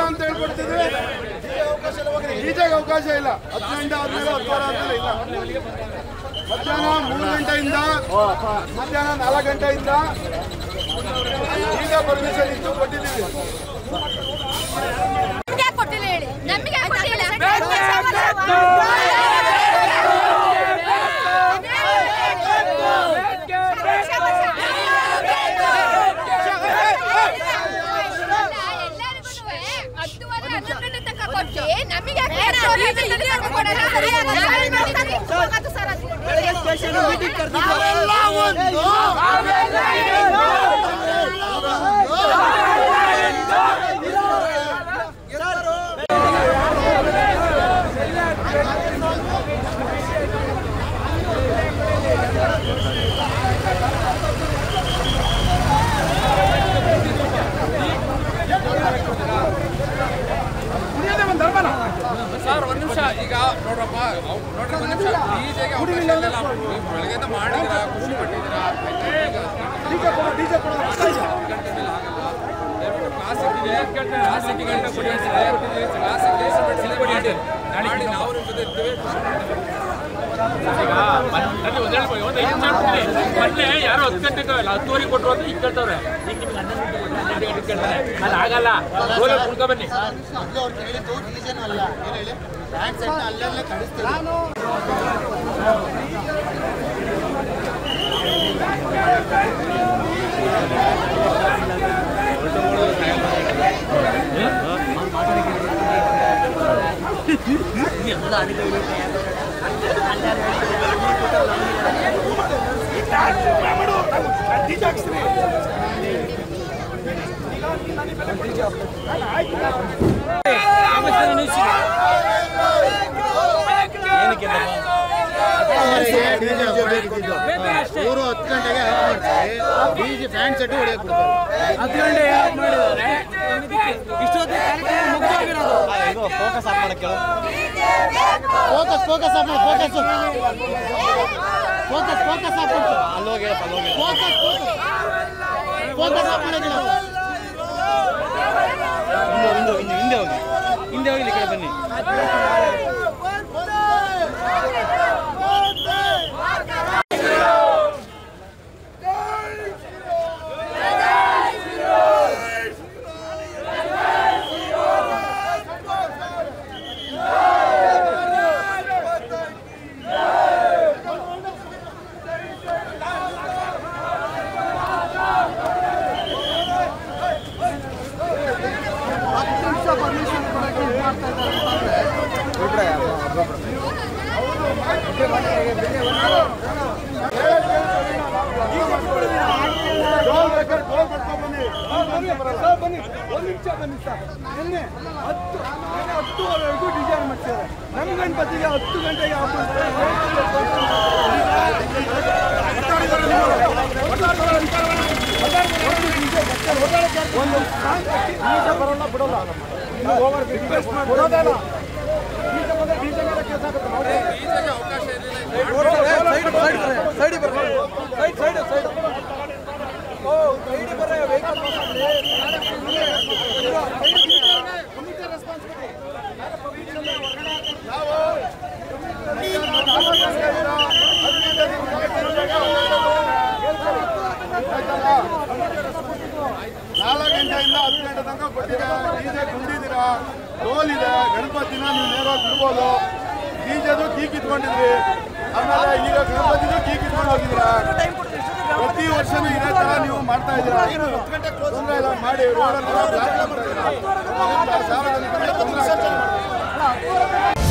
ಅಂತ ಹೇಳ್ಕೊಡ್ತಿದ್ವಿ. ಈಜೆಗೆ ಅವಕಾಶ ಇಲ್ಲ. 10 ಗಂಟೆ ಆದ್ಮೇಲೆ 10 ವಾರ ಆದ್ಮೇಲೆ ಇಲ್ಲ. ಮಧ್ಯಾಹ್ನ 3 ಗಂಟೆಯಿಂದ ಮಧ್ಯಾಹ್ನ 4 ಗಂಟೆಯಿಂದ ಈಗ ಪರ್ಮಿಷನ್ ಇತ್ತು ಕೊಟ್ಟಿದ್ದೀವಿ. ಸರ್ ಒಂದು ನಿಮಿಷ ಈಗ ನೋಡ್ರಪ್ಪ ನೋಡ್ರಿ ಒಂದು ನಿಮಿಷ ಡಿಜೆಗೆ ಬೆಳಗ್ಗೆಯಿಂದ ಮಾಡಿದ್ರ ಖುಷಿ ಪಟ್ಟಿದ್ದೀರಾ ಕ್ಲಾಸಿಗೆ ಗಂಟೆ ಮಾಡಿ ನಾವು ನಿಮ್ಮ ಜೊತೆ ಇರ್ತೀವಿ. ಮೊನ್ನೆ ಯಾರೋ 10 ಗಂಟೆಗೆ 10 ಕೊಟ್ಟರು ಅಂತ ಈಗ ಕೇಳ್ತವ್ರೆ. ಈಗ ನಿಮ್ಗೆ 11 ಗಂಟೆ ಕೇಳ್ತಾರೆ. ಅಲ್ಲಿ ಆಗಲ್ಲ, ಕುಡ್ಕೊ ಬನ್ನಿ. ಅಲ್ಲೆಲ್ಲ ಕಳಿಸ್ತೀವಿ. ಇವರು 10 ಗಂಟೆಗೆ ಡಿಜೆ ಫ್ಯಾನ್ ಸೆಟ್ ಹೊಡೆಯಕ್ಕೆ 10 ಗಂಟೆ ಮಾಡಿದ್ದಾರೆ. ಫೋಕಸ್ ಆಫ್ ಮಾಡಕ್ಕೆ ಫೋಕಸ್ ಆಫ್ ಮಾಡಿ ಫೋಕಸ್ ಆಫ್ ಮಾಡಿ ಅಲ್ಲೋಗಿ ಫೋಕಸ್ ಆಫ್ ಮಾಡಕ್ಕೆ ಹಿಂದೆ ಹೋಗಿ ಈ ಕಡೆ ಬನ್ನಿ. ಹತ್ತುವರೆಗೂ ಡಿಸೈನ್ ಮಾಡ್ತಾರೆ. ನಮ್ಮ ಗಣಪತಿಗೆ 10 ಗಂಟೆಗೆ ಒಂದು ಬರೋಲ್ಲ ಬಿಡೋಲ್ಲ ಬಿಡೋದಲ್ಲ. ಗೋಲಿದೆ ಗಣಪತಿನ ನೀವು ನೇರವಾಗಿ ಬಿಡ್ಬೋದು. ಡಿಜೆದು ಕೀ ಕಿತ್ಕೊಂಡಿದ್ರಿ, ಆಮೇಲೆ ಈಗ ಗಣಪತಿದು ಕೀ ಕಿತ್ಕೊಂಡು ಹೋಗಿದ್ದೀರಾ. ಪ್ರತಿ ವರ್ಷನೂ ಇದೇ ತರ ನೀವು ಮಾಡ್ತಾ ಇದ್ದೀರಾ. ತೊಂದರೆ ಇಲ್ಲ ಮಾಡಿ ರೋಡಲ್ಲಿ ಸಾರ್ವಜನಿಕರಿಗೆ ತೊಂದರೆ ಆಗ್ತಾ ಇದೆ.